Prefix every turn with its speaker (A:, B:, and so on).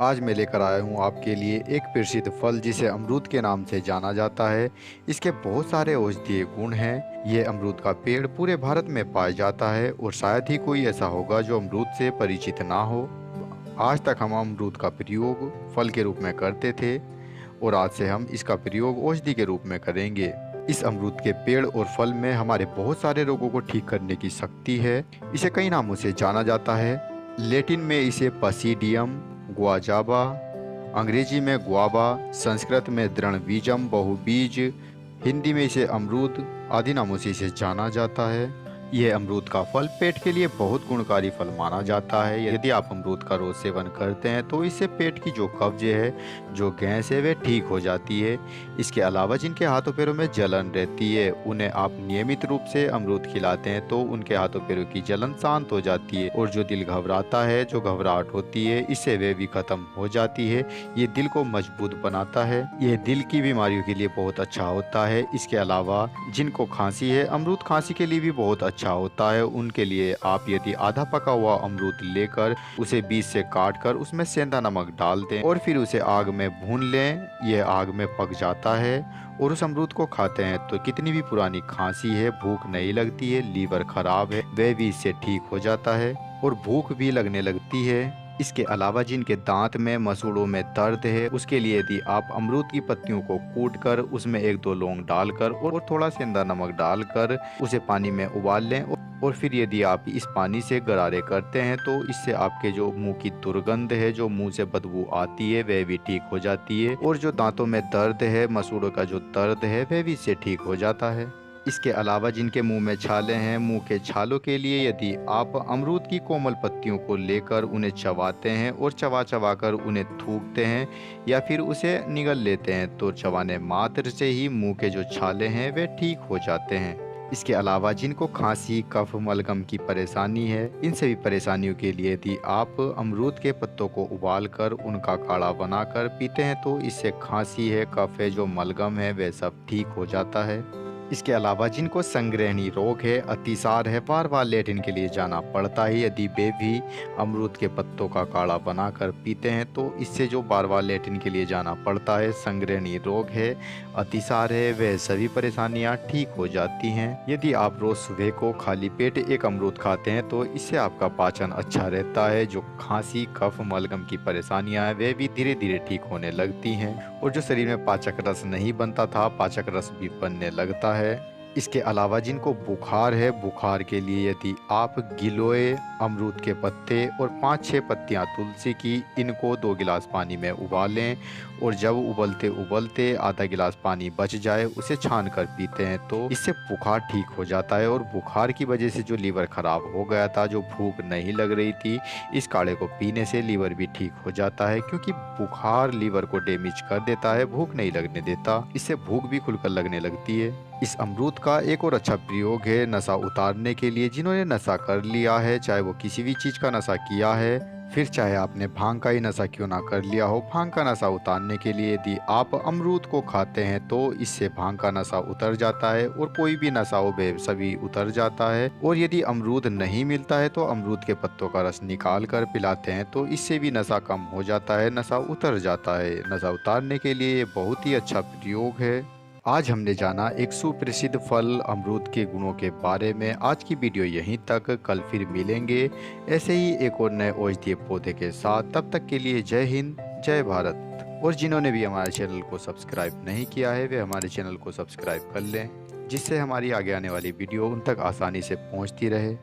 A: आज मैं लेकर आया हूँ आपके लिए एक प्रसिद्ध फल जिसे अमरूद के नाम से जाना जाता है। इसके बहुत सारे औषधीय गुण हैं। ये अमरूद का पेड़ पूरे भारत में पाया जाता है और शायद ही कोई ऐसा होगा जो अमरूद से परिचित ना हो। आज तक हम अमरूद का प्रयोग फल के रूप में करते थे और आज से हम इसका प्रयोग औषधि के रूप में करेंगे। इस अमरूद के पेड़ और फल में हमारे बहुत सारे रोगों को ठीक करने की शक्ति है। इसे कई नामों से जाना जाता है। लैटिन में इसे पसीडियम गुआजाबा, अंग्रेजी में गुआवा, संस्कृत में द्रणबीजम बहुबीज, हिंदी में इसे अमरूद आदि नामों से इसे जाना जाता है। यह अमरूद का फल पेट के लिए बहुत गुणकारी फल माना जाता है। यदि आप अमरूद का रोज सेवन करते हैं तो इससे पेट की जो कब्ज है, जो गैस है, वह ठीक हो जाती है। इसके अलावा जिनके हाथों पैरों में जलन रहती है, उन्हें आप नियमित रूप से अमरूद खिलाते हैं तो उनके हाथों पैरों की जलन शांत हो जाती है। और जो दिल घबराता है, जो घबराहट होती है, इससे वह भी खत्म हो जाती है। ये दिल को मजबूत बनाता है। यह दिल की बीमारियों के लिए बहुत अच्छा होता है। इसके अलावा जिनको खांसी है, अमरूद खांसी के लिए भी बहुत अच्छा होता है। उनके लिए आप यदि आधा पका हुआ अमरूद लेकर उसे बीच से काट कर उसमें सेंधा नमक डाल दें और फिर उसे आग में भून लें। यह आग में पक जाता है और उस अमरूद को खाते हैं तो कितनी भी पुरानी खांसी है, भूख नहीं लगती है, लीवर खराब है, वह भी इससे ठीक हो जाता है और भूख भी लगने लगती है। इसके अलावा जिनके दांत में, मसूड़ों में दर्द है, उसके लिए यदि आप अमरूद की पत्तियों को कूट कर उसमें 1-2 लौंग डालकर और थोड़ा सेंधा नमक डालकर उसे पानी में उबाल लें और फिर यदि आप इस पानी से गरारे करते हैं तो इससे आपके जो मुंह की दुर्गंध है, जो मुंह से बदबू आती है, वह भी ठीक हो जाती है और जो दांतों में दर्द है, मसूड़ों का जो दर्द है, वह भी इससे ठीक हो जाता है। इसके अलावा जिनके मुंह में छाले हैं, मुंह के छालों के लिए यदि आप अमरूद की कोमल पत्तियों को लेकर उन्हें चबाते हैं और चबा चबा कर उन्हें थूकते हैं या फिर उसे निगल लेते हैं तो चबाने मात्र से ही मुंह के जो छाले हैं वे ठीक हो जाते हैं। इसके अलावा जिनको खांसी, कफ, मलगम की परेशानी है, इन सभी परेशानियों के लिए यदि आप अमरूद के पत्तों को उबालकर उनका काढ़ा बनाकर पीते हैं तो इससे खांसी है, कफ है, जो मलगम है, वह सब ठीक हो जाता है। इसके अलावा जिनको संग्रहणी रोग है, अतिसार है, बार बार लैट्रिन के लिए जाना पड़ता है, यदि वे भी अमरूद के पत्तों का काढ़ा बनाकर पीते हैं तो इससे जो बार बार लैट्रिन के लिए जाना पड़ता है, संग्रहणी रोग है, अतिसार है, वह सभी परेशानियां ठीक हो जाती हैं। यदि आप रोज सुबह को खाली पेट एक अमरूद खाते हैं तो इससे आपका पाचन अच्छा रहता है। जो खांसी, कफ, मलगम की परेशानियां हैं वे भी धीरे धीरे ठीक होने लगती हैं और जो शरीर में पाचक रस नहीं बनता था, पाचक रस भी बनने लगता है। इसके अलावा जिनको बुखार है, बुखार के लिए यदि आप गिलोय अमरूद के पत्ते और 5-6 पत्तियां तुलसी की, इनको 2 गिलास पानी में उबालें और जब उबलते उबलते आधा गिलास पानी बच जाए उसे छान कर पीते हैं तो इससे बुखार ठीक हो जाता है। और बुखार की वजह से जो लीवर खराब हो गया था, जो भूख नहीं लग रही थी, इस काढ़े को पीने से लीवर भी ठीक हो जाता है क्योंकि बुखार लीवर को डैमेज कर देता है, भूख नहीं लगने देता, इससे भूख भी खुलकर लगने लगती है। इस अमरूद का एक और अच्छा प्रयोग है नशा उतारने के लिए। जिन्होंने नशा कर लिया है, चाहे वो किसी भी चीज़ का नशा किया है, फिर चाहे आपने भांग का ही नशा क्यों ना कर लिया हो, भांग का नशा उतारने के लिए यदि आप अमरूद को खाते हैं तो इससे भांग का नशा उतर जाता है और कोई भी नशा हो वह सभी उतर जाता है। और यदि अमरूद नहीं मिलता है तो अमरूद के पत्तों का रस निकाल कर पिलाते हैं तो इससे भी नशा कम हो जाता है, नशा उतर जाता है। नशा उतारने के लिए ये बहुत ही अच्छा प्रयोग है। आज हमने जाना एक सुप्रसिद्ध फल अमरूद के गुणों के बारे में। आज की वीडियो यहीं तक, कल फिर मिलेंगे ऐसे ही एक और नए औषधीय पौधे के साथ। तब तक के लिए जय हिंद, जय भारत। और जिन्होंने भी हमारे चैनल को सब्सक्राइब नहीं किया है वे हमारे चैनल को सब्सक्राइब कर लें, जिससे हमारी आगे आने वाली वीडियो उन तक आसानी से पहुंचती रहे।